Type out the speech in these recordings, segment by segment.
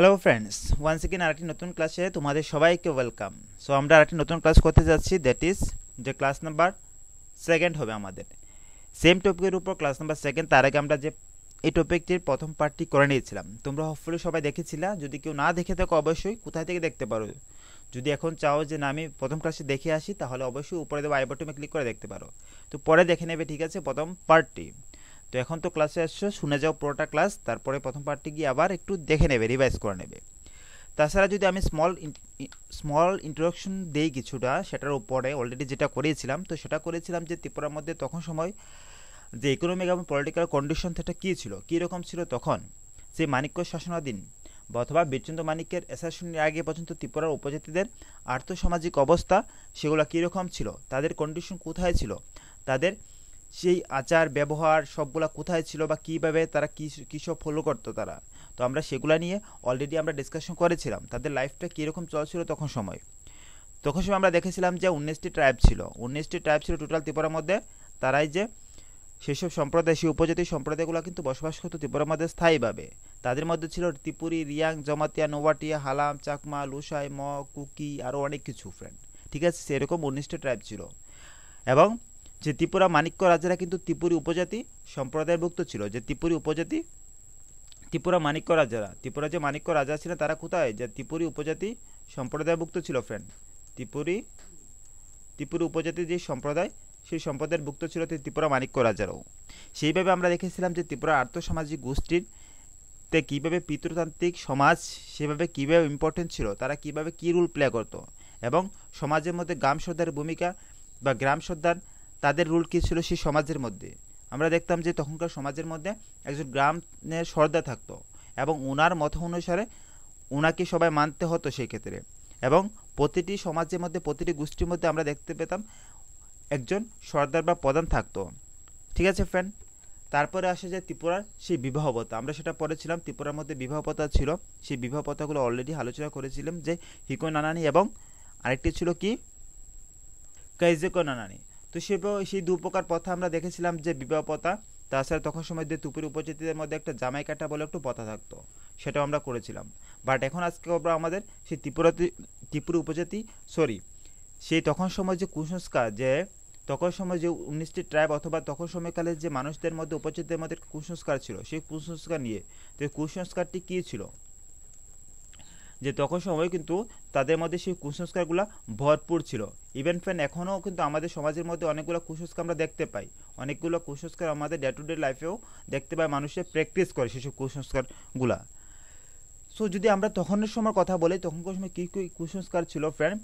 Hello friends, once again আরেকটি নতুন ক্লাসে তোমাদের সবাইকে ওয়েলকাম। সো আমরা আরেকটি নতুন ক্লাস করতে যাচ্ছি, দ্যাট ইজ যে ক্লাস নাম্বার সেকেন্ড হবে আমাদের সেম টপিকের উপর ক্লাস নাম্বার সেকেন্ড। তার আগে আমরা যে এই টপিকটির প্রথম পার্টটি করে নিয়েছিলাম, তোমরা হোপফুলি সবাই দেখেছিলা। যদি কেউ না দেখে থাকো অবশ্যই কোথায় থেকে দেখতে পারো। যদি এখন চাও যে না আমি প্রথম ক্লাসে দেখে আসি, তাহলে অবশ্যই উপরে দেওয়া আই বাটনে ক্লিক করে দেখতে পারো। তো পরে দেখে নেবে, ঠিক আছে, প্রথম পার্টটি। তো এখন তো ক্লাসে আসছো, শুনে যাও পুরোটা ক্লাস, তারপরে প্রথম পার্টটি গিয়ে আবার একটু দেখে নেবে, রিভাইজ করে নেবে। তাছাড়া যদি আমি স্মল ইন্ট্রোডাকশন দেই কিছুটা, সেটার উপরে অলরেডি যেটা করেছিলাম, তো সেটা করেছিলাম যে ত্রিপুরার মধ্যে তখন সময় যে ইকোনমিক এবং পলিটিক্যাল কন্ডিশন সেটা কী ছিল, কীরকম ছিল তখন, সেই মাণিক্য শাসনাধীন বা অথবা বীরচন্দ্র মাণিক্যের অ্যাসাসিনের আগে পর্যন্ত ত্রিপুরার উপজাতিদের আর্থসামাজিক অবস্থা সেগুলো কীরকম ছিল, তাদের কন্ডিশন কোথায় ছিল, তাদের সেই আচার ব্যবহার সবগুলা কোথায় ছিল, বা কীভাবে তারা কী সব ফলো করতো তারা। তো আমরা সেগুলা নিয়ে অলরেডি আমরা ডিসকাশন করেছিলাম, তাদের লাইফটা কীরকম চলছিল তখন সময়। আমরা দেখেছিলাম যে 19টি ট্রাইব ছিল, 19টি ট্রাইব ছিল টোটাল ত্রিপুরার মধ্যে। তারাই যে সেসব সম্প্রদায়, সেই উপজাতি সম্প্রদায়গুলো কিন্তু বসবাস করতো ত্রিপুরার মধ্যে স্থায়ীভাবে। তাদের মধ্যে ছিল ত্রিপুরী, রিয়াং, জমাতিয়া, নোয়াটিয়া, হালাম, চাকমা, লুসাই, ম, কুকি, আরও অনেক কিছু ফ্রেন্ড, ঠিক আছে। সেরকম 19টি ট্রাইব ছিল। এবং যে ত্রিপুরা মাণিক্য রাজারা কিন্তু ত্রিপুরী উপজাতি সম্প্রদায়ভুক্ত ছিল। যে ত্রিপুরী উপজাতি, ত্রিপুরা মাণিক্য রাজারা, ত্রিপুরা যে মাণিক্য রাজা ছিলেন তারা কোথায়, যে ত্রিপুরী উপজাতি সম্প্রদায়ভুক্ত ছিল ফ্রেন্ড। ত্রিপুরী উপজাতি যে সম্প্রদায়, সেই সম্প্রদায়ের ভুক্ত ছিল ত্রিপুরা মাণিক্য রাজারাও। সেইভাবে আমরা দেখেছিলাম যে ত্রিপুরা আর্থসামাজিক গোষ্ঠীর তে কীভাবে পিতৃতান্ত্রিক সমাজ সেভাবে কীভাবে ইম্পর্টেন্ট ছিল, তারা কীভাবে কী রোল প্লে করতো, এবং সমাজের মধ্যে গ্রাম সর্দারের ভূমিকা বা গ্রাম সর্দার তাদের রোল কী ছিল সেই সমাজের মধ্যে। আমরা দেখতাম যে তখনকার সমাজের মধ্যে একজন গ্রামের সর্দার থাকতো, এবং ওনার মত অনুসারে ওনাকে সবাই মানতে হতো সেই ক্ষেত্রে। এবং প্রতিটি সমাজের মধ্যে, প্রতিটি গোষ্ঠীর মধ্যে আমরা দেখতে পেতাম একজন সর্দার বা প্রধান থাকতো, ঠিক আছে ফ্রেন্ড। তারপরে আসে যে ত্রিপুরার সেই বিবাহ প্রথা, আমরা সেটা পড়েছিলাম। ত্রিপুরার মধ্যে বিবাহ প্রথা ছিল, সেই বিবাহ প্রথাগুলো অলরেডি আলোচনা করেছিলাম, যে হিকো নানানি এবং আরেকটি ছিল কি কাইজেকো নানানি। তো সেই দু প্রকার প্রথা আমরা দেখেছিলাম, যে বিবাহ প্রথা। তাছাড়া তখন সময় যে ত্রিপুরী উপজাতিদের মধ্যে একটা জামাই কাটা বলে একটু প্রথা থাকতো, সেটাও আমরা করেছিলাম। বাট এখন আজকে আমরা আমাদের সেই ত্রিপুরী উপজাতি সেই তখন সময় যে কুসংস্কার, যে তখন সময় যে 19টি ট্রাইব অথবা তখন সময়কালে যে মানুষদের মধ্যে, উপজাতিদের মধ্যে কুসংস্কার ছিল, সেই কুসংস্কার নিয়ে। তো কুসংস্কারটি কী ছিল, যে তখন সময় কিন্তু তাদের মধ্যে সেই কুসংস্কারগুলো ভরপুর ছিল। ইভেন ফ্রেন্ড এখনও কিন্তু আমাদের সমাজের মধ্যে অনেকগুলো কুসংস্কার আমরা দেখতে পাই, অনেকগুলো কুসংস্কার আমাদের ডে টু ডে লাইফেও দেখতে পাই, মানুষের প্র্যাকটিস করে সেসব কুসংস্কারগুলা। সো যদি আমরা তখনের সময় কথা বলি, তখনকার সময় কী কী কুসংস্কার ছিল ফ্রেন্ড।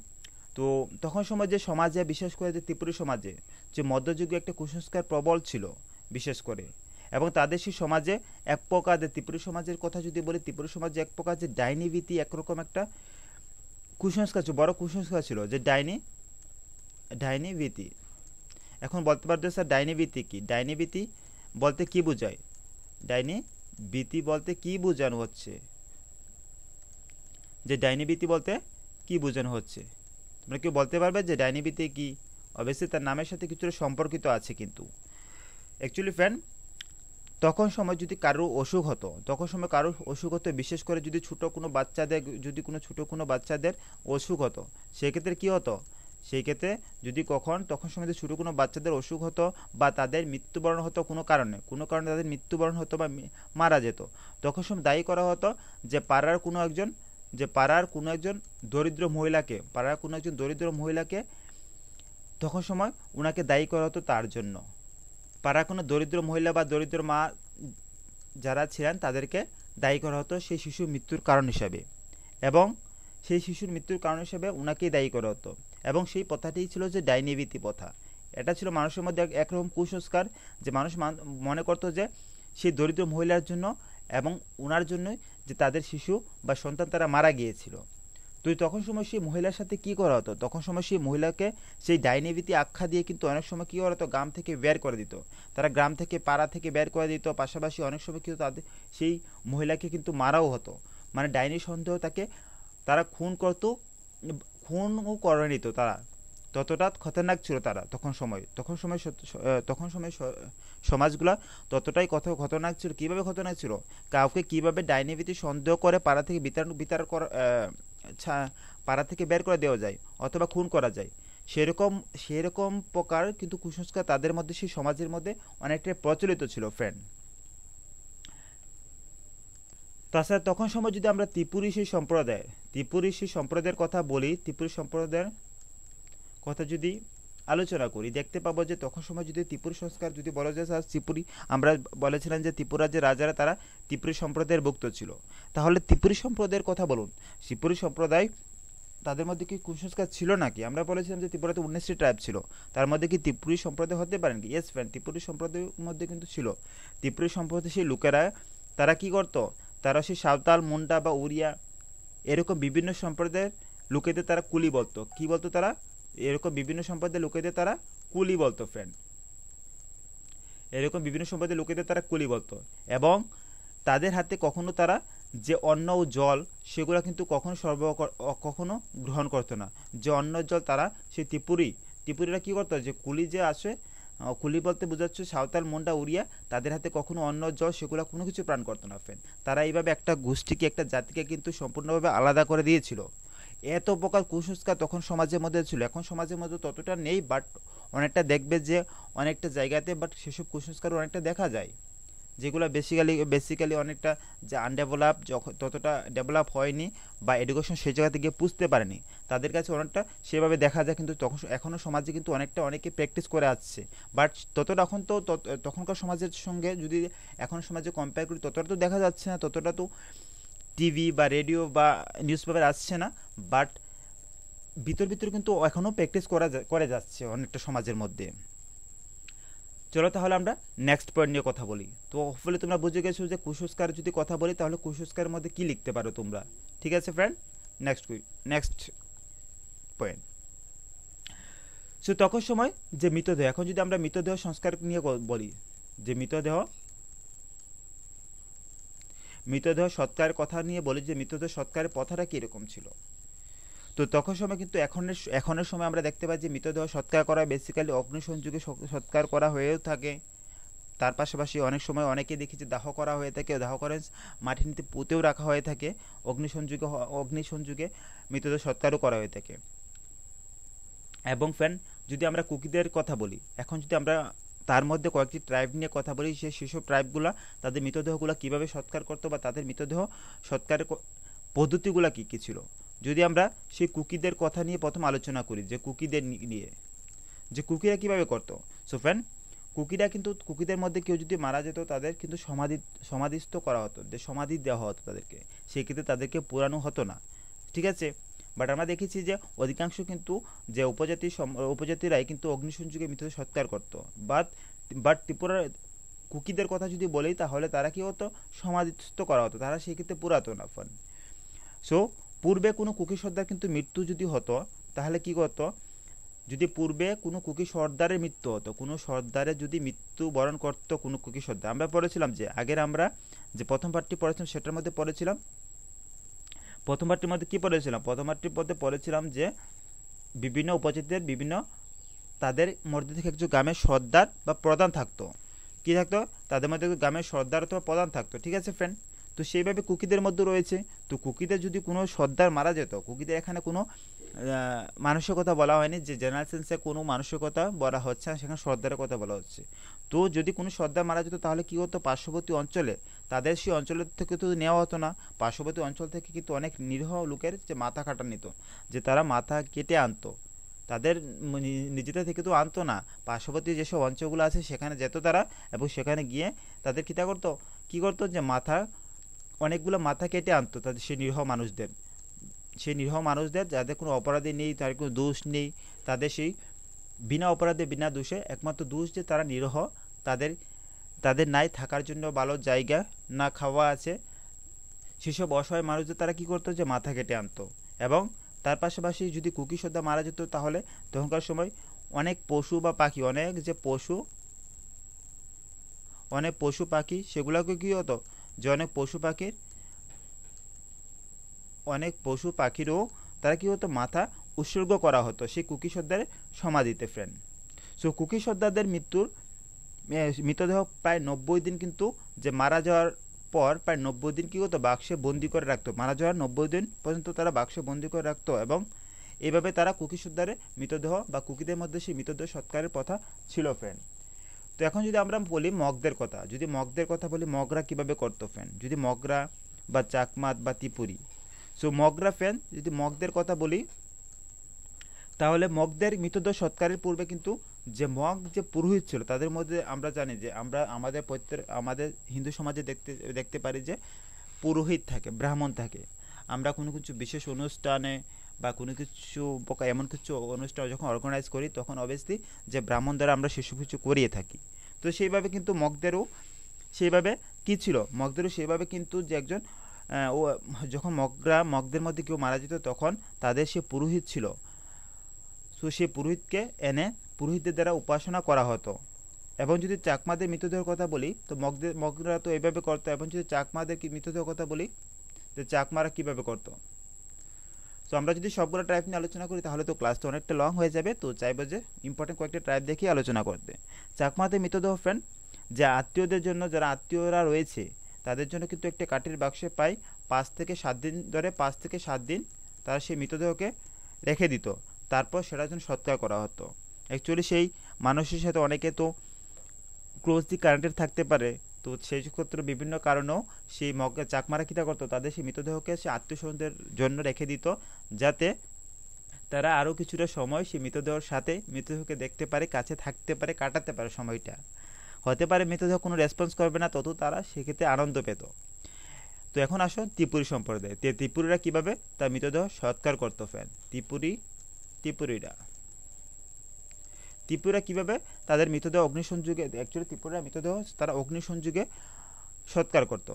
তো তখন সময় যে সমাজে, বিশেষ করে যে ত্রিপুরী সমাজে, যে মধ্যযুগে একটা কুসংস্কার প্রবল ছিল বিশেষ করে। এবং তাদের সেই সমাজে এক প্রকার, ত্রিপুরী সমাজের কথা যদি বলি, ত্রিপুরী সমাজে এক প্রকার যে ডাইনিভীতি, একরকম একটা কুসংস্কার ছিল, বড় কুসংস্কার ছিল, যে ডাইনিভীতি। এখন বলতে পারতো স্যার ডাইনিভীতি কি, ডাইনিভীতি বলতে কি বোঝায়, ডাইনিভীতি বলতে কি বোঝানো হচ্ছে, যে ডাইনিভীতি বলতে কি বোঝানো হচ্ছে, তোমরা কেউ বলতে পারবে যে ডাইনিভীতি কি? অবশ্যই তার নামের সাথে কিছুটা সম্পর্কিত আছে, কিন্তু অ্যাকচুয়ালি ফ্রেন্ড তখন সময় যদি কারোর অসুখ হতো, বিশেষ করে যদি ছোট কোনো বাচ্চাদের অসুখ হতো, সেক্ষেত্রে কী হতো, সেই ক্ষেত্রে যদি তখন সময় যদি ছোটো কোনো বাচ্চাদের অসুখ হতো বা তাদের মৃত্যুবরণ হতো কোনো কারণে তাদের মৃত্যুবরণ হতো বা মারা যেত, তখন সময় দায়ী করা হতো যে পাড়ার কোনো একজন দরিদ্র মহিলাকে তখন সময় ওনাকে দায়ী করা হতো তার জন্য। পাড়ার কোনো দরিদ্র মহিলা বা দরিদ্র মা যারা ছিলেন তাদেরকে দায়ী করা হতো সেই শিশুর মৃত্যুর কারণ হিসাবে, এবং সেই শিশুর মৃত্যুর কারণ হিসাবে ওনাকেই দায়ী করা হতো। এবং সেই প্রথাটিই ছিল যে ডাইনিভীতি প্রথা। এটা ছিল মানুষের মধ্যে একরকম কুসংস্কার, যে মানুষ মনে করতো যে সেই দরিদ্র মহিলার জন্য এবং ওনার জন্যই যে তাদের শিশু বা সন্তান তারা মারা গিয়েছিল। তো তখন সময় সেই মহিলার সাথে কী করা হতো, তখন সময় সেই মহিলাকে সেই ডাইনিভীতি আখ্যা দিয়ে কিন্তু অনেক সময় কী করা হতো, গ্রাম থেকে বের করে দিত। তারা গ্রাম থেকে, পাড়া থেকে বের করে দিত। পাশাপাশি অনেক সময় কিন্তু তাদের সেই মহিলাকে কিন্তু মারাও হতো, মানে ডাইনি সন্দেহ তারা খুনও করে নিত তারা। ততটা খতরনাক ছিল তারা তখন সময় সমাজগুলা ততটাই খতরনাক ছিল। কিভাবে খতরনাক ছিল? কাউকে কিভাবে ডাইনিভিটি সন্দেহ করে পাড়া থেকে বিতাড় করা, পাড়া থেকে বের করে দেওয়া যায় অথবা খুন করা যায়, সেরকম প্রকার কিন্তু কুসংস্কার তাদের মধ্যে, সেই সমাজের মধ্যে অনেকটাই প্রচলিত ছিল ফ্রেন্ড। তাছাড়া তখন সময় যদি আমরা ত্রিপুরী সেই সম্প্রদায়ের কথা বলি, ত্রিপুরী সম্প্রদায়ের কথা যদি আলোচনা করি, দেখতে পাবো যে তখন সময় যদি ত্রিপুরী সংস্কার যদি বলা যায়, ত্রিপুরী আমরা বলেছিলাম যে ত্রিপুরার যে রাজারা তারা ত্রিপুরী সম্প্রদায়ের ভুক্ত ছিল। তাহলে ত্রিপুরী সম্প্রদায়ের কথা বলুন, ত্রিপুরী সম্প্রদায় তাদের মধ্যে কি কুসংস্কার ছিল নাকি? আমরা বলেছিলাম যে ত্রিপুরাতে 19টি ট্রাইব ছিল, তার মধ্যে কি ত্রিপুরী সম্প্রদায় হতে পারেন কি? ইয়েস ফ্রেন্ড, ত্রিপুরী সম্প্রদায়ের মধ্যে কিন্তু ছিল। ত্রিপুরী সম্প্রদায় সেই লোকেরা তারা কি করতো, তারা সেই সাঁওতাল, মুন্ডা বা উড়িয়া এরকম বিভিন্ন সম্প্রদায়ের লোকেদের তারা কুলি বলতো। কি বলতো তারা? এরকম বিভিন্ন সম্প্রদায়ের লোকেদের তারা কুলি বলতো ফ্রেন্ড, এরকম বিভিন্ন সম্প্রদায়ের লোকেদের তারা কুলি বলতো। এবং তাদের হাতে কখনো তারা যে অন্ন ও জল সেগুলো কিন্তু কখনো গ্রহণ করতো না। যে অন্ন জল তারা সেই ত্রিপুরীরা কী করতো, যে কুলি যে আসে, কুলি বলতে বোঝাচ্ছে সাঁওতাল, মুন্ডা, উড়িয়া, তাদের হাতে কখনো অন্ন জল সেগুলো কোনো কিছু প্রাণ করতো না ফ্রেন্ড। তারা এইভাবে একটা গোষ্ঠীকে, একটা জাতিকে কিন্তু সম্পূর্ণভাবে আলাদা করে দিয়েছিল। এত প্রকার কুসংস্কার তখন সমাজের মধ্যে ছিল। এখন সমাজের মধ্যে ততটা নেই, বাট অনেকটা দেখবে যে অনেকটা জায়গাতে, বাট সেসব কুসংস্কার অনেকটা দেখা যায়, যেগুলো বেসিক্যালি অনেকটা যে আনডেভেলপ, ততটা ডেভেলপ হয়নি বা এডুকেশন সেই জায়গা থেকে বুঝতে পারেনি, তাদের কাছে অনেকটা সেভাবে দেখা যায়। কিন্তু এখনও সমাজে কিন্তু অনেকে প্র্যাকটিস করে আসছে, বাট ততটা এখন তো তখনকার সমাজের সঙ্গে যদি এখন সমাজে কম্পেয়ার করি, ততটা তো দেখা যাচ্ছে না, ততটা তো টিভি বা রেডিও বা নিউজ পেপার আসছে না, বাট ভিতর কিন্তু এখনও প্র্যাকটিস করে যাচ্ছে অনেকটা সমাজের মধ্যে। চলো তাহলে আমরা নেক্সট পয়েন্ট নিয়ে কথা বলি। তো হোপফুলি তোমরা বুঝে গেছো যে কুসংস্কার যদি কথা বলি তাহলে কুসংস্কারের মধ্যে কি লিখতে পারো তোমরা। ঠিক আছে ফ্রেন্ড, নেক্সট পয়েন্ট। সো তখন সময় যে মৃতদেহ, এখন যদি আমরা মৃতদেহ সংস্কার নিয়ে বলি, যে মৃতদেহ সৎকারের কথা নিয়ে বলি, যে মৃতদেহ সৎকারের প্রথাটা কীরকম ছিল। তো তখন সময় কিন্তু এখনের সময় আমরা দেখতে পাই যে মৃতদেহ সৎকার করা বেসিক্যালি অগ্নিসংযোগে সৎকার করা হয়েও থাকে। তার পাশাপাশি অনেক সময় অনেকে দেখি যে দাহ করা হয়ে থাকে, দাহ করে মাটির নিচে পুঁতেও রাখা হয়ে থাকে, অগ্নিসংযোগে মৃতদেহ সৎকারও করা হয়ে থাকে। এবং ফ্রেন্ড, যদি আমরা কুকিদের কথা বলি, এখন যদি আমরা তার মধ্যে কয়েকটি ট্রাইব নিয়ে কথা বলি, সেসব ট্রাইবগুলো তাদের মৃতদেহগুলো কীভাবে সৎকার করতো বা তাদের মৃতদেহ সৎকারের পদ্ধতিগুলো কী কী ছিল। যদি আমরা সেই কুকিদের কথা নিয়ে প্রথম আলোচনা করি, যে কুকিদের নিয়ে, যে কুকিরা কীভাবে করতো। সো ফ্রেন্ড, কুকিদের মধ্যে কেউ যদি মারা যেত, তাদের কিন্তু সমাধিস্থ করা হতো, যে সমাধি দেওয়া হতো তাদেরকে, সেক্ষেত্রে তাদেরকে পোড়ানো হতো না। ঠিক আছে, বাট আমরা দেখেছি যে অধিকাংশ কিন্তু যে উপজাতিরাই কিন্তু অগ্নিসংযোগে মৃতদেহ সৎকার করতো। বাট ত্রিপুরার কুকিদের কথা যদি বলি, তাহলে তারা কী হতো, সমাধিস্থ করা হতো, তারা সেক্ষেত্রে পোড়াতো না ফ্রেন্ড। সো পূর্বে কোনো কুকি সর্দার কিন্তু মৃত্যু যদি হতো, তাহলে কি করতো, যদি পূর্বে কোনো কুকি সর্দারের মৃত্যু হতো, কোনো সর্দারের যদি মৃত্যুবরণ করতো কোনো কুকি সর্দার, আমরা পড়েছিলাম যে আগের আমরা যে প্রথম পার্টটি পড়েছিলাম সেটার মধ্যে পড়েছিলাম, প্রথম পার্টির মধ্যে কী পড়েছিলাম, প্রথম পার্টির মধ্যে পড়েছিলাম যে বিভিন্ন উপজাতিদের তাদের মধ্যে থেকে একজন গ্রামের সর্দার বা প্রধান থাকতো। কী থাকতো, তাদের মধ্যে গ্রামের সর্দার অথবা প্রধান থাকতো। ঠিক আছে ফ্রেন্ড, তো সেইভাবে কুকিদের মধ্যে রয়েছে। তো কুকিদের যদি কোনো সর্দার মারা যেত, কুকিদের এখানে কোনো মানসিকতা বলা হয়নি, যে জেনারেল সেন্সে কোনো মানসিকতা বলা হচ্ছে না, সেখানে সর্দারের কথা বলা হচ্ছে। তো যদি কোনো সর্দার মারা যেত, তাহলে কী হতো, পার্শ্ববর্তী অঞ্চলে তাদের সেই অঞ্চলের থেকে তো নেওয়া হতো না, পার্শ্ববর্তী অঞ্চল থেকে কিন্তু অনেক নিরীহ লোকের যে মাথা কাটা নিত, যে তারা মাথা কেটে আনতো, তাদের নিজেদের থেকে তো আনতো না, পার্শ্ববর্তী যেসব অঞ্চলগুলো আছে সেখানে যেত তারা, এবং সেখানে গিয়ে তাদের কী করতো যে অনেকগুলো মাথা কেটে আনতো তাদের সেই নিরীহ মানুষদের যাদের কোনো অপরাধী নেই, তাদের কোনো দোষ নেই, তাদের সেই বিনা অপরাধে বিনা দোষে, একমাত্র দোষ যে তারা নিরীহ, তাদের নাই থাকার জন্য ভালো জায়গা, না খাওয়া আছে, সেসব অসহায় মানুষদের তারা কী করতো, যে মাথা কেটে আনতো। এবং তার পাশাপাশি যদি কুকি সর্দার মারা যেত, তাহলে তখনকার সময় অনেক পশু বা পাখি, অনেক পশু পাখি সেগুলোকে কী হতো, যে অনেক পশু পাখিরও তারা কী হতো, মাথা উৎসর্গ করা হতো সেই কুকি সর্দারের সমাধিতে ফ্রেন্ড। সো কুকি সর্দারদের মৃতদেহ প্রায় 90 দিন কিন্তু যে মারা যাওয়ার পর প্রায় 90 দিন কী হতো বাক্সে বন্দি করে রাখতো, মারা যাওয়ার 90 দিন পর্যন্ত তারা বাক্সে বন্দি করে রাখতো এবং এইভাবে তারা কুকি সর্দারের মৃতদেহ বা কুকিদের মধ্যে সেই মৃতদেহ সৎকারের প্রথা ছিল ফ্রেন্ড। তো এখন যদি আমরা বলি মগদের কথা, যদি মগদের কথা বলি মগরা কীভাবে করতো ফ্রেন্ড, যদি মগরা বা চাকমাত বা ত্রিপুরী। সো মগরা ফ্রেন্ড যদি মগদের কথা বলি তাহলে মগদের মৃতদেহ সৎকারের পূর্বে কিন্তু যে মগ যে পুরোহিত ছিল তাদের মধ্যে আমরা জানি যে আমাদের হিন্দু সমাজে দেখতে পারি যে পুরোহিত থাকে, ব্রাহ্মণ থাকে। আমরা কোনো কিছু বিশেষ অনুষ্ঠানে বা কোনো কিছু এমন কিছু অনুষ্ঠান যখন অর্গানাইজ করি তখন অবভিয়াসলি যে ব্রাহ্মণ দ্বারা আমরা সেসব কিছু করিয়ে থাকি। তো সেইভাবে কিন্তু মগদেরও সেইভাবে কী ছিল, মগদেরও সেইভাবে কিন্তু যে একজন ও যখন মগদের মধ্যে কেউ মারা যেত তখন তাদের সে পুরোহিত ছিল। তো সেই পুরোহিতকে এনে পুরোহিতদের দ্বারা উপাসনা করা হতো। এবং যদি চাকমাদের মৃতদেহের কথা বলি তো মগরা তো এইভাবে করতো। এবং যদি চাকমাদের মৃতদেহের কথা বলি যে চাকমারা কীভাবে করতো। তো আমরা যদি সবগুলো ট্রাইব নিয়ে আলোচনা করি তাহলে তো ক্লাসটা অনেকটা লং হয়ে যাবে। তো চাইবো যে ইম্পর্টেন্ট কয়েকটা ট্রাইব দেখে আলোচনা করতে। চাকমাদের মৃতদেহ ফ্রেন্ড যে আত্মীয়দের জন্য, যারা আত্মীয়রা রয়েছে তাদের জন্য কিন্তু একটা কাঠের বাক্সে প্রায় 5 থেকে 7 দিন ধরে 5 থেকে 7 দিন তারা সেই মৃতদেহকে রেখে দিত, তারপর সেটার জন্য সৎকার করা হতো। অ্যাকচুয়ালি সেই মানুষের সাথে অনেকে তো ক্লোজলি কানেক্টেড থাকতে পারে, তো সেই ক্ষেত্রে বিভিন্ন কারণেও সেই চাকমারা কীটা করতো তাদের সেই মৃতদেহকে সে আত্মীয় স্বজনদের জন্য রেখে দিত, যাতে তারা আরও কিছুটা সময় সেই মৃতদেহের সাথে মৃতদেহকে দেখতে পারে, কাছে থাকতে পারে, কাটাতে পারে সময়টা। হতে পারে মৃতদেহ কোনো রেসপন্স করবে না, তত তারা সেক্ষেত্রে আনন্দ পেত। তো এখন আসো ত্রিপুরী সম্প্রদায়। ত্রিপুরীরা কীভাবে তার মৃতদেহ সৎকার করতো ফ্যান, ত্রিপুরা কীভাবে তাদের মৃতদেহ অগ্নিসংযোগে, অ্যাকচুয়ালি ত্রিপুরা মৃতদেহ তারা অগ্নিসংযোগে সৎকার করত।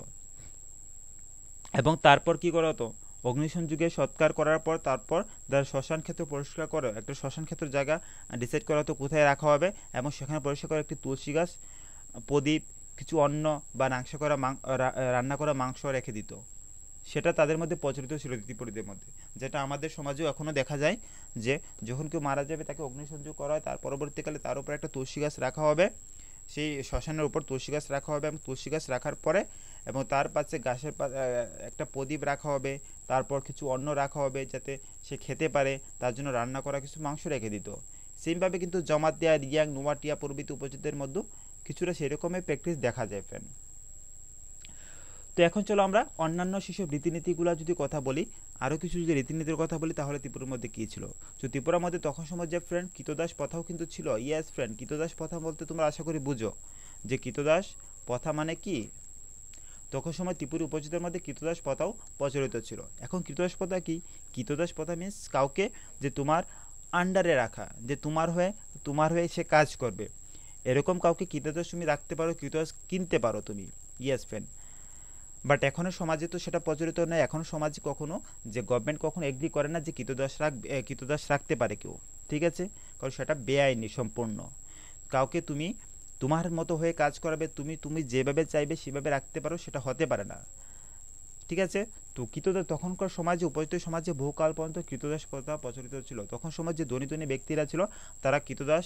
এবং তারপর কী করা হতো, অগ্নিসংযোগে সৎকার করার পর তারপর তারা শ্মশান ক্ষেত্র পরিষ্কার করে একটা শ্মশান ক্ষেত্রের জায়গা ডিসাইড করা হতো কোথায় রাখা হবে, এবং সেখানে পরিষ্কার করে একটি তুলসী গাছ, প্রদীপ, কিছু অন্ন বা রান্না করা মাংস রেখে দিত। সেটা তাদের মধ্যে প্রচলিত ছিল ত্রিপুরীদের মধ্যে, যেটা আমাদের সমাজেও এখনও দেখা যায় যে যখন কেউ মারা যাবে তাকে অগ্নিসংযোগ করা হয়, তার পরবর্তীকালে তার উপর একটা তুলসী গাছ রাখা হবে, সেই শ্মশানের উপর তুলসী গাছ রাখা হবে, এবং তুলসী গাছ রাখার পরে এবং তার পাশে গাছের একটা প্রদীপ রাখা হবে, তারপর কিছু অন্ন রাখা হবে যাতে সে খেতে পারে, তার জন্য রান্না করা কিছু মাংস রেখে দিত। সেইভাবে কিন্তু জমাতিয়া, রিয়াং, নোয়াটিয়া প্রভৃতি উপজাতিদের মধ্যে কিছুটা সেরকমের প্র্যাকটিস দেখা যায় ফ্রেন্ড। তো এখন চলো আমরা অন্যান্য সেসব রীতিনীতিগুলো যদি কথা বলি, আরও কিছু যদি রীতিনীতির কথা বলি তাহলে ত্রিপুরার মধ্যে কী ছিল। তো ত্রিপুরার মধ্যে তখন সময় যে ফ্রেন্ড কৃতদাস প্রথাও কিন্তু ছিল। ইয়েস ফ্রেন্ড, কৃতদাস প্রথা বলতে তোমরা আশা করি বুঝো যে কৃতদাস প্রথা মানে কি। তখন সময় ত্রিপুরা উপজাতির মধ্যে কৃতদাস প্রথাও প্রচলিত ছিল। এখন কৃতদাস প্রথা কি, কৃতদাস প্রথা মিনস কাউকে যে তোমার আন্ডারে রাখা, যে তোমার হয়ে সে কাজ করবে, এরকম কাউকে কৃতদাস তুমি রাখতে পারো, কৃতদাস কিনতে পারো তুমি। ইয়েস ফ্রেন্ড, বাট এখনও সমাজে তো সেটা প্রচলিত নয়। এখনও সমাজে কখনো যে গভর্নমেন্ট কখনো এগ্রি করে না যে কৃতদাস রাখতে পারে কেউ, ঠিক আছে, কারণ সেটা বেআইনি সম্পূর্ণ। কাউকে তুমি তোমার মতো হয়ে কাজ করাবে, তুমি যেভাবে চাইবে সেভাবে রাখতে পারো, সেটা হতে পারে না, ঠিক আছে। তো কৃতদাস তখনকার সমাজে, উপজাত সমাজে বহুকাল পর্যন্ত কৃতদাস প্রথা প্রচলিত ছিল। তখন সমাজ যে ধনী ধনী ব্যক্তিরা ছিল তারা কৃতদাস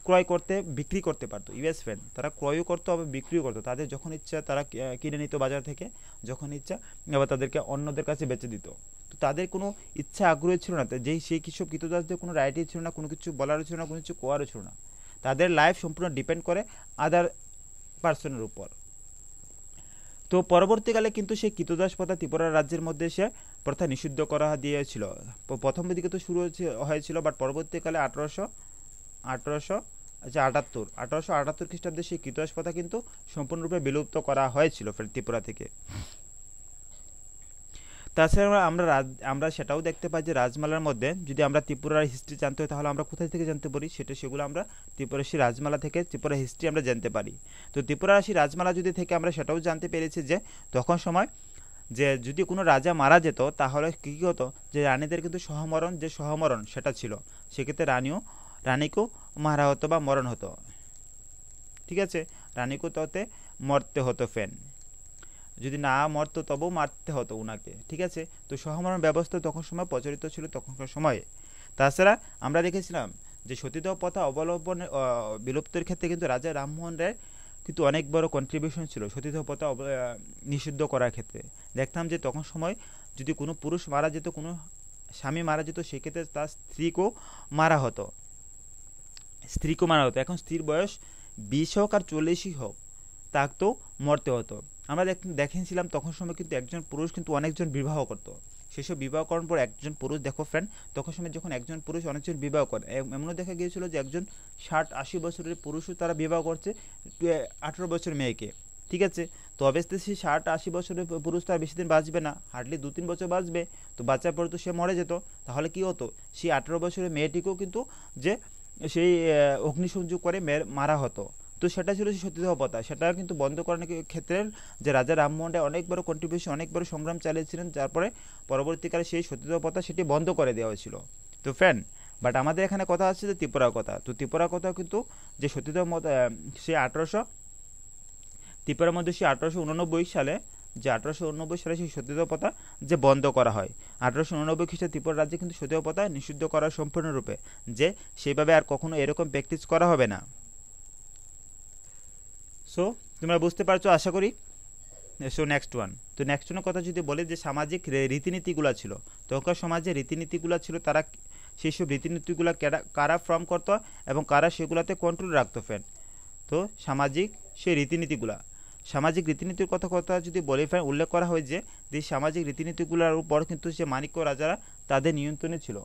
ক্রয় করতে, বিক্রি করতে পারতো। ইউএস ফ্রেন্ড, তারা ক্রয়ও করতো আবার বিক্রিও করতো। তাদের যখন ইচ্ছা তারা কিনে নিত বাজার থেকে, যখন ইচ্ছা আবার তাদেরকে অন্যদের কাছে বেচে দিত। তো তাদের কোনো ইচ্ছা আগ্রহ ছিল না, সেই কিসব কৃতদাসদের কোনো রাইটই ছিল না, কোনো কিছু বলারও ছিল না, কোনো কিছু কোয়ারও ছিল না। তাদের লাইফ সম্পূর্ণ ডিপেন্ড করে আদার পার্সনের উপর। তো পরবর্তীকালে কিন্তু সেই কৃতদাস প্রথা ত্রিপুরা রাজ্যের মধ্যে সে প্রথা নিষিদ্ধ করা দিয়েছিল। প্রথম দিকে তো শুরু হয়েছিল, বাট পরবর্তীকালে 1878 খ্রিস্টাব্দে সেই কৃতদাস প্রথা কিন্তু সম্পূর্ণরূপে বিলুপ্ত করা হয়েছিল ত্রিপুরা থেকে। তাছাড়া আমরা সেটাও দেখতে পাই যে রাজমালার মধ্যে যদি আমরা ত্রিপুরার হিস্ট্রি জানতে হয় তাহলে আমরা কোথায় থেকে জানতে পারি, সেগুলো আমরা ত্রিপুরা সেই রাজমালা থেকে ত্রিপুরা হিস্ট্রি আমরা জানতে পারি। তো ত্রিপুরা সেই রাজমালা যদি থেকে আমরা সেটাও জানতে পেরেছি যে তখন সময় যে যদি কোনো রাজা মারা যেত তাহলে কী হতো, যে রানীদের কিন্তু সহমরণ সেটা ছিল। সেক্ষেত্রে রানীকেও মারা হতো বা মরণ হতো, ঠিক আছে, রানীকেও তাতে মরতে হতো ফ্যান, যদি না মরতো তবেও মারতে হতো উনাকে, ঠিক আছে। তো সহমরণ ব্যবস্থা তখন সময় প্রচলিত ছিল তখনকার সময়ে। তাছাড়া আমরা দেখেছিলাম যে সতীদাহ প্রথা অবলম্বনের বিলুপ্তির ক্ষেত্রে কিন্তু রাজা রামমোহন রায়ের কিন্তু অনেক বড় কন্ট্রিবিউশন ছিল সতীদাহ প্রথা নিষিদ্ধ করার ক্ষেত্রে। দেখতাম যে তখন সময় যদি কোনো পুরুষ মারা যেত, কোনো স্বামী মারা যেত, সেক্ষেত্রে তার স্ত্রীকেও মারা হতো। এখন স্ত্রীর বয়স 20 হোক আর 40ই হোক, তাকে তো মরতে হতো। আমরা দেখেছিলাম তখন সময় কিন্তু একজন পুরুষ কিন্তু অনেকজন বিবাহ করত। সেসব বিবাহ করার পর একজন পুরুষ, দেখো ফ্রেন্ড, তখন সময় যখন একজন পুরুষ অনেকজন বিবাহ করে, এমনও দেখা গিয়েছিল যে একজন 60-80 বছরের পুরুষও তারা বিবাহ করছে 18 বছর মেয়েকে। ঠিক আছে, তো অবশ্যই সে 60-80 বছরের পুরুষ তো আর বেশি দিন বাঁচবে না, হার্ডলি 2-3 বছর বাঁচবে। তো বাচ্চার পরে তো সে মরে যেত। তাহলে কি হতো, সেই 18 বছরের মেয়েটিকেও কিন্তু যে সেই অগ্নিসংযোগ করে মারা হতো। তো সেটা ছিল সতীদাহ প্রথা। সেটা কিন্তু বন্ধ করার ক্ষেত্রে যে রাজা রামমোহন রায় অনেক বড় কন্ট্রিবিউশন, অনেক বড় সংগ্রাম চালিয়েছিলেন, যার পরে পরবর্তীকালে সেই সতীদাহ প্রথা সেটি বন্ধ করে দেওয়া হয়েছিল। তো ফ্রেন্ড, বাট আমাদের এখানে কথা আছে যে ত্রিপুরার কথা। তো ত্রিপুরার কথা কিন্তু যে সতীদাহ সে 1800 ত্রিপুরার মধ্যে সে 1889 সালে সেই সতীদাহ প্রথা যে বন্ধ করা হয়। 1889 খ্রিস্টাব্দে ত্রিপুরা রাজ্যে কিন্তু সতীদাহ প্রথা নিষিদ্ধ করা সম্পূর্ণরূপে, যে সেইভাবে আর কখনো এরকম প্র্যাকটিস করা হবে না। সো তোমরা বুঝতে পারছো আশা করি। সো নেক্সট ওয়ানের কথা যদি বলে যে সামাজিক রীতিনীতিগুলো ছিল, তখনকার সমাজে রীতিনীতিগুলো ছিল, তারা সেই সব রীতিনীতিগুলো কারা ফর্ম করতো এবং কারা সেগুলোতে কন্ট্রোল রাখতো ফ্রেন্ড। তো সেই সামাজিক রীতিনীতির কথা যদি বলি ফ্রেন্ড, উল্লেখ করা হয় যে সামাজিক রীতিনীতিগুলোর উপর কিন্তু যে মাণিক্য রাজারা তাদের নিয়ন্ত্রণে ছিল।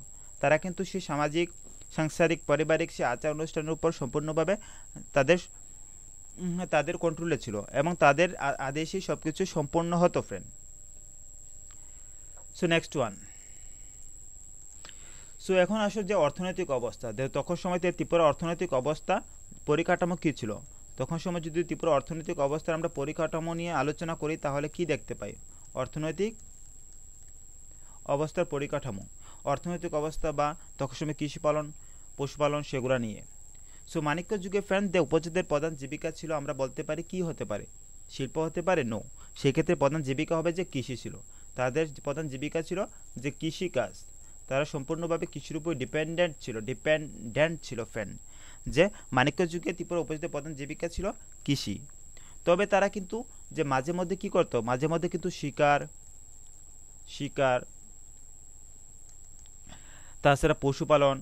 তারা কিন্তু সেই সামাজিক, সাংসারিক, পারিবারিক সে আচার অনুষ্ঠানের উপর সম্পূর্ণভাবে তাদের কন্ট্রোলে ছিল এবং তাদের আদেশেই সব কিছু সম্পন্ন হতো friend. So next one. So এখন আসো যে অর্থনৈতিক অবস্থা। তখন সময়তে ত্রিপুরা অর্থনৈতিক অবস্থা পরিকাঠামো কী ছিল। তখন সময় যদি ত্রিপুরা অর্থনৈতিক অবস্থার আমরা পরিকাঠামো নিয়ে আলোচনা করি, তাহলে কি দেখতে পাই? অর্থনৈতিক অবস্থার পরিকাঠামো, অর্থনৈতিক অবস্থা বা তখন সময় কৃষিপালন, পশুপালন, সেগুলো নিয়ে। সো মাণিক্য যুগে ফ্রেন্ড উপজাতিদের প্রধান জীবিকা ছিল, আমরা বলতে পারি কি হতে পারে, শিল্প হতে পারে? নো, সেক্ষেত্রে প্রধান জীবিকা হবে যে কৃষি ছিল। তাদের প্রধান জীবিকা ছিল যে কৃষিকাজ। তারা সম্পূর্ণভাবে কৃষির উপর ডিপেন্ডেন্ট ছিল ফ্রেন্ড। যে মাণিক্য যুগে ত্রিপুরা উপজাতিদের প্রধান জীবিকা ছিল কৃষি। তবে তারা কিন্তু যে মাঝে মধ্যে কি করতো, মাঝে মধ্যে কিন্তু শিকার, তাছাড়া পশুপালন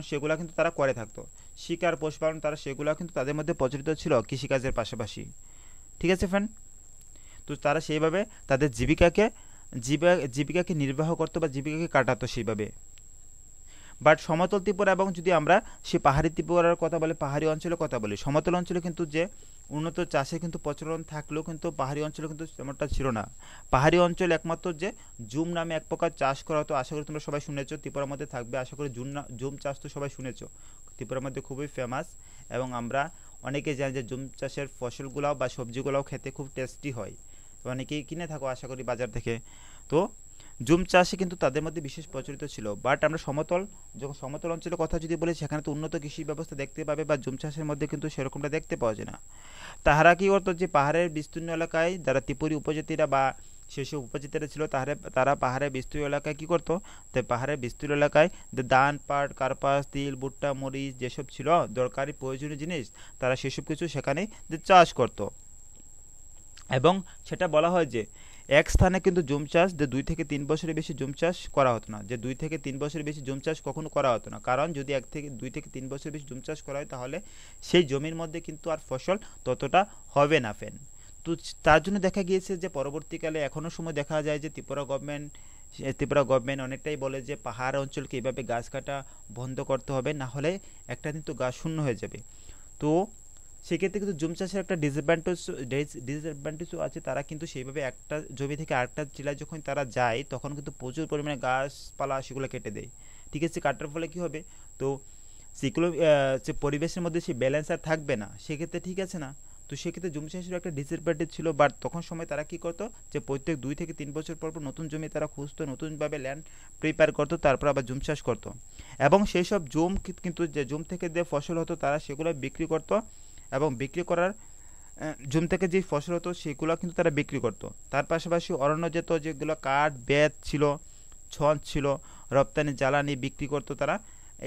সেগুলো কিন্তু তারা করে থাকতো। শিকার, পশুপালন, তারা সেগুলো কিন্তু তাদের মধ্যে প্রচলিত ছিল কৃষিকাজের পাশাপাশি। ঠিক আছে ফ্রেন্ড? তো তারা সেইভাবে তাদের জীবিকাকে নির্বাহ করতো বা জীবিকাকে কাটাতো সেইভাবে। বাট সমতল ত্রিপুরা এবং যদি আমরা সে পাহাড়ি ত্রিপুরার কথা বলি, পাহাড়ি অঞ্চলের কথা বলি, সমতল অঞ্চলে কিন্তু যে উন্নত চাষে কিন্তু প্রচলন থাকলেও কিন্তু পাহাড়ি অঞ্চলে কিন্তু তেমনটা ছিল না। পাহাড়ি অঞ্চলে একমাত্র যে জুম নামে এক প্রকার চাষ করা হতো, আশা করি তোমরা সবাই শুনেছো, ত্রিপুরার মধ্যে থাকবে আশা করি। জুম চাষ তো সবাই শুনেছো, ত্রিপুরার মধ্যে খুবই ফেমাস। এবং আমরা অনেকে জানি যে জুম চাষের ফসলগুলাও বা সবজিগুলোও খেতে খুব টেস্টি হয়, অনেকেই কিনে থাকো আশা করি বাজার থেকে। তো জুম চাষে কিন্তু তাদের মধ্যে বিশেষ প্রচলিত ছিল। বাট আমরা সমতল অঞ্চলের কথা যদি বলি, সেখানে তো উন্নত কৃষি ব্যবস্থা দেখতে পাবে, বা জুম চাষের মধ্যে কিন্তু সেরকমটা দেখতে পাওয়া যায় না। তাহারা কি করতো, যে পাহাড়ের বিস্তীর্ণ এলাকায় যারা ত্রিপুরী উপজাতিরা বা সেসব উপজাতিরা ছিল, তারা পাহাড়ের বিস্তীর্ণ এলাকায় কি করতো, তাই পাহাড়ের বিস্তীর্ণ এলাকায় ধান, পাট, কার্পাস, তিল, ভুট্টা, মরিচ যেসব ছিল দরকারি প্রয়োজনীয় জিনিস, তারা সেসব কিছু সেখানে চাষ করত। এবং সেটা বলা হয় যে এক স্থানে কিন্তু জুম চাষ 2 থেকে 3 বছরের বেশি জুম চাষ করা হতো না। যে 2 থেকে 3 বছরের বেশি জুম চাষ কখনো করা হতো না, কারণ যদি 2 থেকে 3 বছরের বেশি জুম চাষ করা হয়, তাহলে সেই জমির মধ্যে কিন্তু আর ফসল ততটা হবে না ফ্রেন্ড। তো তার জন্য দেখা গিয়েছে যে পরবর্তীকালে এখনও সময় দেখা যায় যে ত্রিপুরা গভর্নমেন্ট অনেকটাই বলে যে পাহাড় অঞ্চলকে এইভাবে গাছ কাটা বন্ধ করতে হবে, না হলে একটা কিন্তু গাছ শূন্য হয়ে যাবে। তো সেক্ষেত্রে কিন্তু জুম চাষের একটা ডিসঅ্যাডভান্টেজও আছে। তারা কিন্তু সেইভাবে একটা জমি থেকে আরেকটা জেলায় যখন তারা যায়, তখন কিন্তু প্রচুর পরিমাণে গাছপালা সেগুলো কেটে দেয়। ঠিক আছে, কাটার ফলে কি হবে, তো সেগুলো যে পরিবেশের মধ্যে সেই ব্যালেন্স আর থাকবে না, সেক্ষেত্রে ঠিক আছে না। তো সেক্ষেত্রে জমি চাষের একটা ডিসঅ্যাডভান্টেজ ছিল। বাট তখন সময় তারা কি করতো, যে প্রত্যেক 2 থেকে 3 বছর পর নতুন জমি তারা খুঁজতো, নতুনভাবে ল্যান্ড প্রিপেয়ার করতো, তারপর আবার জুম চাষ করতো। এবং সেই সব জুম কিন্তু যে জুম থেকে যে ফসল হতো, তারা সেগুলো বিক্রি করতো এবং বিক্রি করার জুম থেকে যে ফসল হতো সেগুলো কিন্তু তারা বিক্রি করতো। তার পাশাপাশি অরণ্য যেত, যেগুলো কাঠ বেত ছিল, ছঞ্চ ছিল, রপ্তানি জ্বালানি বিক্রি করতো তারা।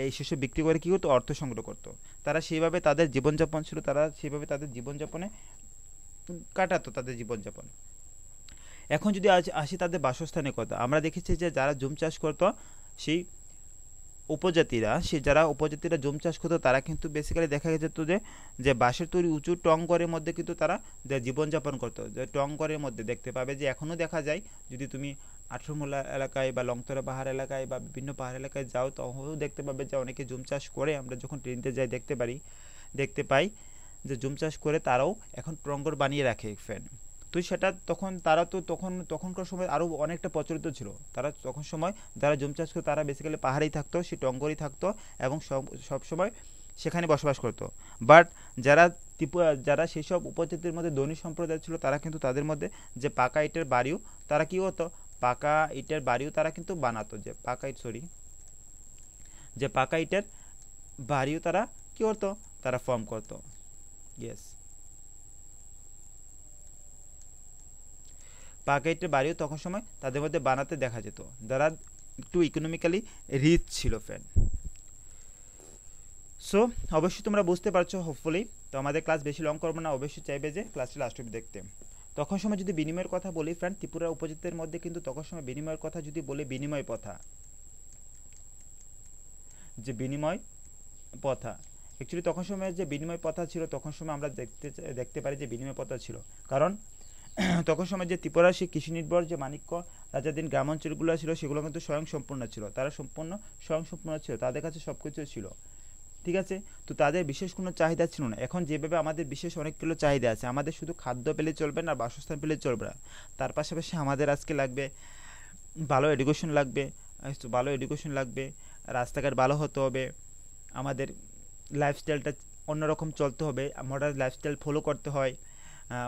এই সেসব বিক্রি করে কী করতো, অর্থ সংগ্রহ করতো। তারা সেইভাবে তাদের জীবনযাপন ছিল, তারা সেইভাবে তাদের জীবনযাপনে কাটাতো তাদের জীবনযাপন। এখন যদি আসি তাদের বাসস্থানের কথা, আমরা দেখেছি যে যারা জুম চাষ করতো সেই যারা উপজাতিরা জুম চাষ করতো তারা কিন্তু বেসিক্যালি দেখা যেত যে বাঁশের তৈরি উঁচু টঙ্গরের মধ্যে কিন্তু তারা জীবনযাপন করতো। যে টঙ্গরের মধ্যে দেখতে পাবে যে এখনও দেখা যায়, যদি তুমি আঠরমোলা এলাকায় বা লংতরা পাহাড় এলাকায় বা বিভিন্ন পাহাড় এলাকায় যাও তখনও দেখতে পাবে যে অনেকে জুম চাষ করে। আমরা যখন ট্রেনতে যাই দেখতে পাই যে জুম চাষ করে তারাও এখন টঙ্গর বানিয়ে রাখে ফ্যান। তো সেটা তারা তো তখনকার সময় আরও অনেকটা প্রচলিত ছিল। তারা তখন সময় যারা জুম চাষ করতো তারা বেসিক্যালি পাহাড়েই থাকতো, সে টঙ্গরই থাকতো এবং সব সময় সেখানে বসবাস করতো। বাট যারা সেসব উপজাতির মধ্যে ধনী সম্প্রদায় ছিল তারা কিন্তু তাদের মধ্যে যে পাকা ইটের বাড়িও তারা কী হতো, পাকা ইটের বাড়িও তারা কিন্তু বানাতো। যে পাকা ইটের বাড়িও তারা কী করতো, তারা ফর্ম করতো। ইয়েস, পাকা ইটের বাড়িও তখন সময় তাদের মধ্যে বানাতে দেখা যেত, যারা একটু ইকোনমিক্যালি রিচ ছিল ফ্রেন্ড। সো অবশ্যই তোমরা বুঝতে পারছো হোপফুলি। তো আমাদের ক্লাস বেশি লং করবো না, অবশ্যই চাইবে যে ক্লাসটি লাস্ট অবধি দেখতে। তখন সময় যদি বিনিময়ের কথা বলি ফ্রেন্ড, ত্রিপুরা উপজাতির মধ্যে কিন্তু তখন সময় বিনিময়ের কথা যদি বলি, বিনিময় প্রথা অ্যাকচুয়ালি তখন সময় যে বিনিময় প্রথা ছিল, তখন সময় আমরা দেখতে পারি যে বিনিময় প্রথা ছিল। কারণ তখন সময় যে ত্রিপুরার সেই কৃষি নির্ভর যে মাণিক্য রাজাধীন গ্রামাঞ্চলগুলো ছিল সেগুলো কিন্তু স্বয়ংসম্পূর্ণ ছিল। তারা স্বয়ংসম্পূর্ণ ছিল, তাদের কাছে সব কিছু ছিল, ঠিক আছে। তো তাদের বিশেষ কোনো চাহিদা ছিল না। এখন যেভাবে আমাদের বিশেষ অনেকগুলো চাহিদা আছে, আমাদের শুধু খাদ্য পেলে চলবে না, বাসস্থান পেলে চলবে না, তার পাশাপাশি আমাদের আজকে লাগবে ভালো এডুকেশন লাগবে, রাস্তাঘাট ভালো হতে হবে, আমাদের লাইফস্টাইলটা অন্যরকম চলতে হবে, মডার্ন লাইফস্টাইল ফলো করতে হয়,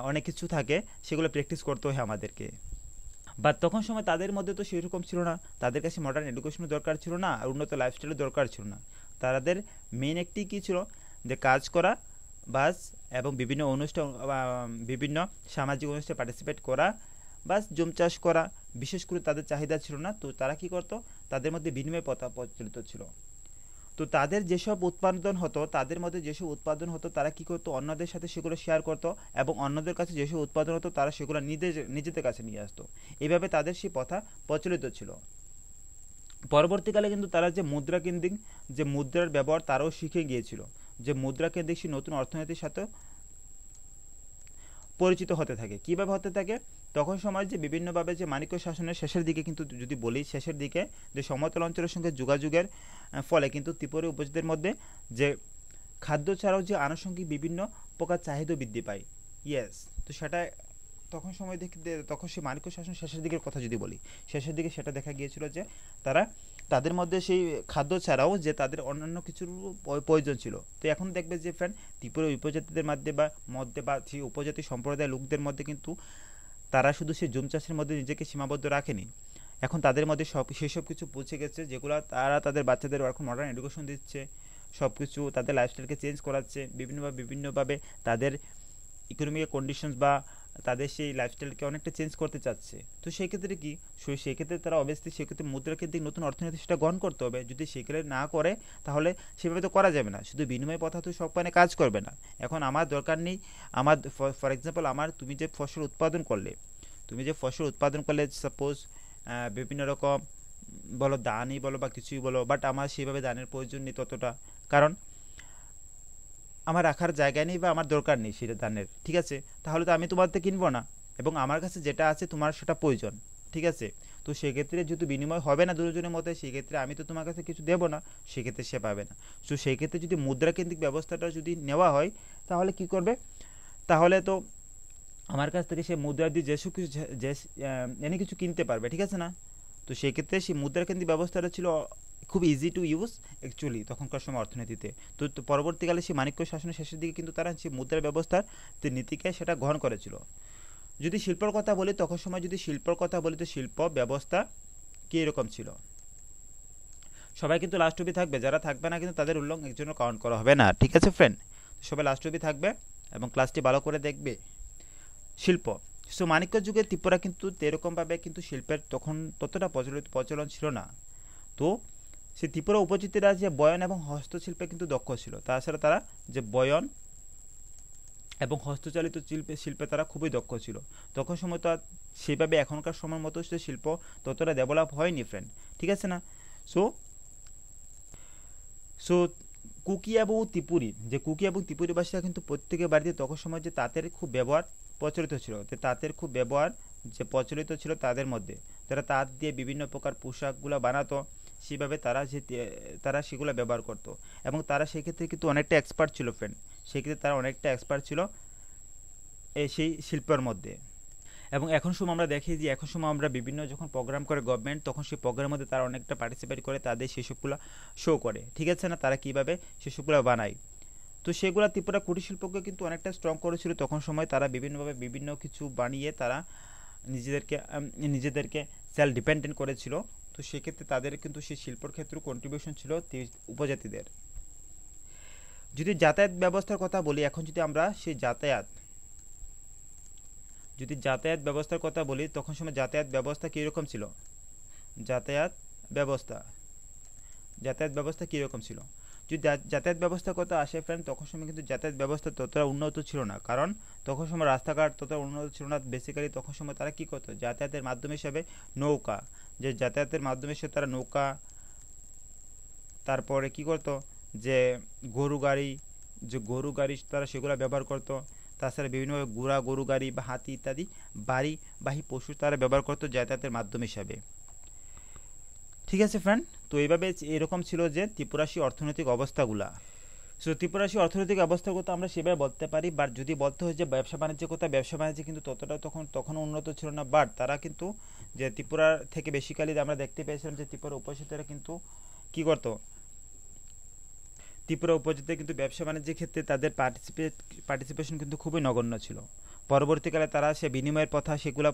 অনেক কিছু থাকে, সেগুলো প্র্যাকটিস করতে হয় আমাদেরকে। বাট তখন সময় তাদের মধ্যে তো সেরকম ছিল না, তাদের কাছে মডার্ন এডুকেশনের দরকার ছিল না, আর উন্নত লাইফস্টাইলের দরকার ছিল না। তাদের মেন একটি কী ছিল, যে কাজ করা বাস, এবং বিভিন্ন অনুষ্ঠান বিভিন্ন সামাজিক অনুষ্ঠানে পার্টিসিপেট করা, বাস জুম চাষ করা বিশেষ করে তাদের চাহিদা ছিল না। তো তারা কী করতো, তাদের মধ্যে বিনিময় প্রথা প্রচলিত ছিল। তো তাদের যেসব উৎপাদন হতো তারা কী করতো, অন্যদের সাথে সেগুলো শেয়ার করতো, এবং অন্যদের কাছে যেসব উৎপাদন হতো তারা সেগুলো নিজেদের কাছে নিয়ে আসতো। এইভাবে তাদের সেই প্রথা প্রচলিত ছিল। পরবর্তীকালে কিন্তু তারা যে মুদ্রাকেন্দ্রিক যে মুদ্রার ব্যবহার তারাও শিখে গিয়েছিল, যে মুদ্রাকেন্দ্রিক সেই নতুন অর্থনীতির সাথে পরিচিত হতে থাকে। কীভাবে হতে থাকে, তখন সময় যে বিভিন্নভাবে যে মাণিক্য শাসনের শেষের দিকে কিন্তু যদি বলি, শেষের দিকে যে সমতল অঞ্চলের সঙ্গে যোগাযোগের ফলে কিন্তু ত্রিপুরা উপজাতির মধ্যে যে খাদ্য ছাড়াও যে আনুষঙ্গিক বিভিন্ন প্রকার চাহিদা বৃদ্ধি পায়। ইয়েস, তো সেটা তখন সময় তখন সেই মাণিক্য শাসন শেষের দিকের কথা যদি বলি, শেষের দিকে সেটা দেখা গিয়েছিল যে তাদের মধ্যে সেই খাদ্য ছাড়াও যে তাদের অন্যান্য কিছুর প্রয়োজন ছিল। তো এখন দেখবে যে ফ্রেন্ড, ত্রিপুরা উপজাতিদের মধ্যে বা সেই উপজাতি সম্প্রদায়ের লোকদের মধ্যে কিন্তু তারা শুধু সেই জুম চাষের মধ্যে নিজেকে সীমাবদ্ধ রাখেনি, এখন তাদের মধ্যে সেসব কিছু পৌঁছে গেছে যেগুলো তারা তাদের বাচ্চাদের এখন মডার্ন এডুকেশন দিচ্ছে, সব কিছু তাদের লাইফস্টাইলকে চেঞ্জ করাচ্ছে, বিভিন্নভাবে তাদের ইকোনমিক কন্ডিশনস বা তাদের সেই লাইফস্টাইলকে অনেকটা চেঞ্জ করতে চাচ্ছে। তো সেই ক্ষেত্রে কি, সেক্ষেত্রে তারা অবভিয়াসলি সেক্ষেত্রে মুদ্রাকেন্দ্রিক নতুন অর্থনীতি সেটা গ্রহণ করতে হবে। যদি সেক্ষেত্রে না করে তাহলে সেভাবে তো করা যাবে না, শুধু বিনিময় প্রথা তো সব কানে কাজ করবে না। এখন আমার দরকার নেই, আমার ফর এক্সাম্পল তুমি যে ফসল উৎপাদন করলে সাপোজ বিভিন্ন রকম বলো দানই বলো বা কিছুই বলো, বাট আমার সেইভাবে দানের প্রয়োজন নেই ততটা, কারণ আমার রাখার জায়গা নেই বা আমার দরকার নেই সেটা দানের, ঠিক আছে। তাহলে তো আমি তোমার থেকে কিনবো না, এবং আমার কাছে যেটা আছে তোমার সেটা প্রয়োজন, ঠিক আছে। তো সেক্ষেত্রে যেহেতু বিনিময় হবে না দুজনের মধ্যে, সেক্ষেত্রে আমি তো তোমার কাছে কিছু দেবো না, সেক্ষেত্রে সে পাবে না। তো সেই ক্ষেত্রে যদি মুদ্রাকেন্দ্রিক ব্যবস্থাটা যদি নেওয়া হয়, তাহলে কি করবে, তাহলে তো আমার কাছ থেকে সে মুদ্রা দিয়ে যেসব কিছু এনে কিছু কিনতে পারবে, ঠিক আছে না। তো সেক্ষেত্রে সেই মুদ্রাকেন্দ্রিক ব্যবস্থাটা ছিল খুব ইজি টু ইউজ অ্যাকচুয়ালি তখনকার সময় অর্থনীতিতে। তো পরবর্তীকালে সেই মাণিক্য শাসনের শেষের দিকে কিন্তু তারা সেই মুদ্রা ব্যবস্থার যে নীতিকে সেটা গ্রহণ করেছিল। যদি শিল্পর কথা বলি, তখন সময় যদি শিল্পর কথা বলি, তো শিল্প ব্যবস্থা কী এরকম ছিল। সবাই কিন্তু লাস্ট অবধি থাকবে, যারা থাকবে না কিন্তু তাদের উল্লঙ্ঘন একজনও কাউন্ট করা হবে না, ঠিক আছে ফ্রেন্ড। সবাই লাস্ট অবধি থাকবে, এবং ক্লাসটি ভালো করে দেখবে। শিল্প। সো মানিক্য যুগে ত্রিপুরা কিন্তু এরকমভাবে কিন্তু শিল্পের তখন ততটা প্রচলন ছিল না। তো সেই ত্রিপুরা উপজাতিরা যে বয়ন এবং হস্তশিল্পে কিন্তু দক্ষ ছিল। তাছাড়া তারা যে বয়ন এবং হস্তচালিত শিল্পে তারা খুবই দক্ষ ছিল। তখন সময় তো সেইভাবে এখনকার সময়ের মতো সে শিল্প ততটা ডেভেলপ হয়নি ফ্রেন্ড, ঠিক আছে না? সো সো কুকি এবং ত্রিপুরী, যে কুকি এবং ত্রিপুরী ভাষা কিন্তু প্রত্যেকের বাড়িতে তখন সময় যে তাঁতের খুব ব্যবহার প্রচলিত ছিল। তাঁতের খুব ব্যবহার যে প্রচলিত ছিল তাদের মধ্যে, তারা তাঁত দিয়ে বিভিন্ন প্রকার পোশাকগুলো বানাতো, সেভাবে তারা সেগুলো ব্যবহার করতো এবং তারা সেক্ষেত্রে কিন্তু অনেকটা এক্সপার্ট ছিল ফ্রেন্ড। সেক্ষেত্রে তারা অনেকটা এক্সপার্ট ছিল সেই শিল্পের মধ্যে। এবং এখন সময় আমরা দেখি যে এখন সময় আমরা বিভিন্ন যখন প্রোগ্রাম করে গভর্নমেন্ট, তখন সেই প্রোগ্রামের মধ্যে তারা অনেকটা পার্টিসিপেট করে, তাদের সেসবগুলো শো করে, ঠিক আছে না? তারা কীভাবে সেসবগুলো বানায়। তো সেগুলো ত্রিপুরা কুটির শিল্পকে কিন্তু অনেকটা স্ট্রং করেছিল তখন সময়। তারা বিভিন্নভাবে বিভিন্ন কিছু বানিয়ে তারা নিজেদেরকে সেলফ ডিপেন্ডেন্ট করেছিল। তো সেক্ষেত্রে তাদের কিন্তু সেই শিল্পর ক্ষেত্রে কন্ট্রিবিউশন ছিল উপজাতিদের। যদি যাতায়াত ব্যবস্থার কথা বলি, এখন যদি আমরা সেই যাতায়াত ব্যবস্থার কথা বলি, তখন সময় যাতায়াত ব্যবস্থা কীরকম ছিল? যাতায়াত ব্যবস্থা কীরকম ছিল? যদি যাতায়াত ব্যবস্থার কথা আসে ফ্রেন্ড, তখন সময় কিন্তু যাতায়াত ব্যবস্থা ততটা উন্নত ছিল না, কারণ তখন সময় রাস্তাঘাট ততটা উন্নত ছিল না। বেসিক্যালি তখন সময় তারা কী করতো? যাতায়াতের মাধ্যম হিসাবে নৌকা, যে যাতায়াতের মাধ্যমে হিসেবে তারা নৌকা, তারপরে কী করতো যে গরু গাড়ি তারা সেগুলো ব্যবহার করতো। তাছাড়া বিভিন্নভাবে গরু গাড়ি বা হাতি ইত্যাদি বাড়িবাহী পশু তারা ব্যবহার করতো যাতায়াতের মাধ্যম হিসাবে, ঠিক আছে ফ্রেন্ড? তো এইভাবে এরকম ছিল যে ত্রিপুরাসী অর্থনৈতিক অবস্থাগুলা। সো ত্রিপুরাসী অর্থনৈতিক অবস্থার কথা আমরা সেভাবে বলতে পারি, বাট যদি বলতে হয় যে ব্যবসা বাণিজ্যের কথা, ব্যবসা বাণিজ্য কিন্তু ততটা তখন উন্নত ছিল না। বাট তারা কিন্তু যে ত্রিপুরার থেকে বেসিক্যালি আমরা দেখতে পেয়েছিলাম যে ত্রিপুরা উপজাতিরা কিন্তু কী করতো? ত্রিপুরা উপজাতিতে কিন্তু ব্যবসা বাণিজ্যের ক্ষেত্রে তাদের পার্টিসিপেশন কিন্তু খুবই নগণ্য ছিল। পরবর্তীকালে তারা সে বিনিময়ের প্রথা সেগুলো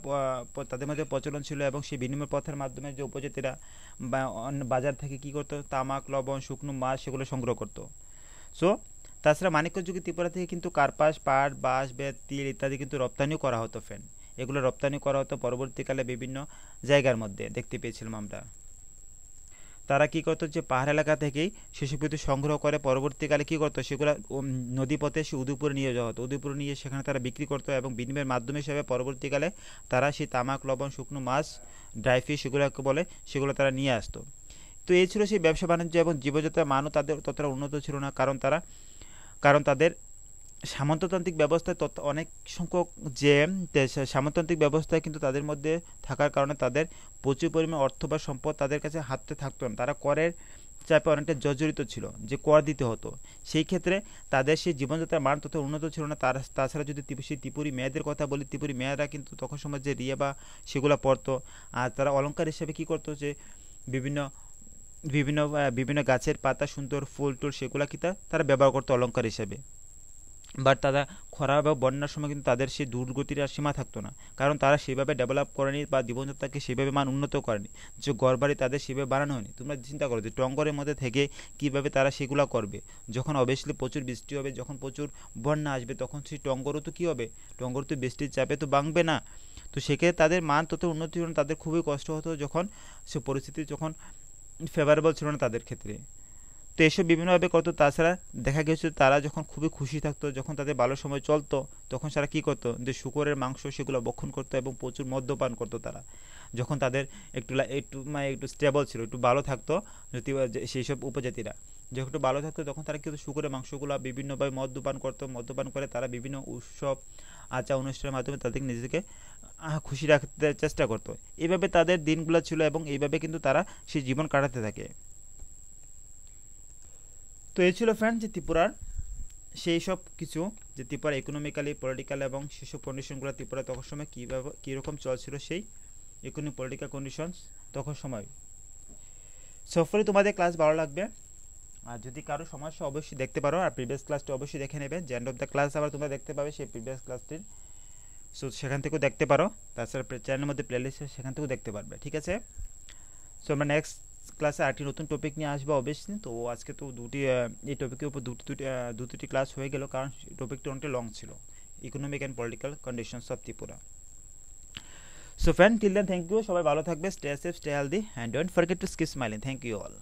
তাদের মধ্যে প্রচলন ছিল, এবং সেই বিনিময় প্রথার মাধ্যমে যে উপজাতিরা বাজার থেকে কী করতো? তামাক, লবণ, শুকনো মাছ সেগুলো সংগ্রহ করতো। সো তাছাড়া মানিক্য যুগে ত্রিপুরা থেকে কিন্তু কার্পাস, পাট, বাঁশ, বেত, তিল ইত্যাদি কিন্তু রপ্তানিও করা হতো ফ্রেন্ড। এগুলো রপ্তানি করা হতো পরবর্তীকালে বিভিন্ন জায়গার মধ্যে দেখতে পেয়েছিলাম আমরা। তারা কী করতো? যে পাহাড় এলাকা থেকেই সেসব কিছু সংগ্রহ করে পরবর্তীকালে কী করতো? সেগুলো নদীপথে সে উদয়পুরে নিয়ে যাওয়া হতো। উদয়পুরে নিয়ে সেখানে তারা বিক্রি করতো, এবং বিনিময়ের মাধ্যম হিসাবে পরবর্তীকালে তারা সেই তামাক, লবণ, শুকনো মাছ, ড্রাই ফিশ সেগুলোকে বলে, সেগুলো তারা নিয়ে আসতো। তো এই ছিল সেই ব্যবসা বাণিজ্য, এবং জীবনযাত্রার মানও তাদের ততটা উন্নত ছিল না, কারণ তাদের সামন্ততান্ত্রিক ব্যবস্থায় অনেক সংখ্যক যে সামন্ততান্ত্রিক ব্যবস্থায় কিন্তু তাদের মধ্যে থাকার কারণে তাদের প্রচুর পরিমাণ অর্থ বা সম্পদ তাদের কাছে হাতে থাকতো না। তারা করের চাপে অনেকটা জর্জরিত ছিল, যে কর দিতে হতো। সেই ক্ষেত্রে তাদের সেই জীবনযাত্রার মান তত উন্নত ছিল না। তাছাড়া যদি সেই ত্রিপুরী মেয়েদের কথা বলি, ত্রিপুরী মেয়েরা কিন্তু তখন সময় যে রিয়া বা সেগুলো পরতো, আর তারা অলঙ্কার হিসেবে কী করতো? যে বিভিন্ন বিভিন্ন বিভিন্ন গাছের পাতা, সুন্দর ফুল টুল সেগুলো কি তারা ব্যবহার করতো অলঙ্কার হিসেবে। বাট তারা খরা বা বন্যার সময় কিন্তু তাদের সেই দুর্গতির আর সীমা থাকতো না, কারণ তারা সেভাবে ডেভেলপ করেনি বা জীবনযাত্রাকে সেভাবে মান উন্নত করেনি, যে ঘরবাড়ি তাদের সেভাবে বানানো হয়নি। তোমরা চিন্তা করো যে টঙ্গরের মধ্যে থেকে কীভাবে তারা সেগুলো করবে, যখন অবভিয়াসলি প্রচুর বৃষ্টি হবে, যখন প্রচুর বন্যা আসবে, তখন সেই টঙ্গরও তো কী হবে? টঙ্গর তো বৃষ্টির চাপে তো ভাঙবে না। তো সেক্ষেত্রে তাদের মান তত উন্নতি হল না, তাদের খুবই কষ্ট হতো যখন সে পরিস্থিতি যখন ফেভারেবল ছিল না তাদের ক্ষেত্রে। তো এসব বিভিন্নভাবে করতো। তাছাড়া দেখা গেছে তারা যখন খুবই খুশি থাকতো, যখন তাদের ভালো সময় চলতো, তখন তারা কী করতো? যে শুকরের মাংস সেগুলো ভক্ষণ করতো এবং প্রচুর মদ্যপান করতো তারা। যখন তাদের একটু স্টেবল ছিল, একটু ভালো থাকতো, যদি সেই সব উপজাতিরা যখন একটু ভালো থাকতো, তখন তারা কিন্তু শুকরের মাংসগুলো বিভিন্নভাবে মদ্যপান করতো। মদ্যপান করে তারা বিভিন্ন উৎসব আচার অনুষ্ঠানের মাধ্যমে তাদের নিজেকে খুশি রাখতে চেষ্টা করতো। এইভাবে তাদের দিনগুলো ছিল, এবং এইভাবে কিন্তু তারা সেই জীবন কাটাতে থাকে। তো এই ছিল ফ্রেন্ড যে ত্রিপুরার সেই সব কিছু, যে ত্রিপুরা ইকোনমিক্যালি, পলিটিক্যাল এবং সেসব কন্ডিশনগুলো ত্রিপুরা তখন সময় কীরকম চলছিল, সেই ইকোনমিক পলিটিক্যাল কন্ডিশনস তখন সময়। সফরে তোমাদের ক্লাস ভালো লাগবে, আর যদি কারো সমস্যা অবশ্যই দেখতে পারো, আর প্রিভিয়াস ক্লাসটি অবশ্যই দেখে নেবে। যে এন্ড অফ দ্য ক্লাস আবার তোমরা দেখতে পাবে সেই প্রিভিয়াস ক্লাসটির, সো সেখান থেকেও দেখতে পারো। তাছাড়া চ্যানেলের মধ্যে প্লেলিস্ট সেখান থেকেও দেখতে পারবে, ঠিক আছে? সো আমরা নেক্সট ক্লাসে আরেকটি নতুন টপিক নিয়ে আসবো অবশ্যই। তো আজকে তো এই টপিকের উপর দুটি ক্লাস হয়ে গেল, কারণ টপিকটি অনেকটা লং ছিল, economic and political conditions of Tripura. So friend, till then thank you, সবাই ভালো থাকবে, stay safe, stay healthy, and don't forget to keep smiling. Thank you all.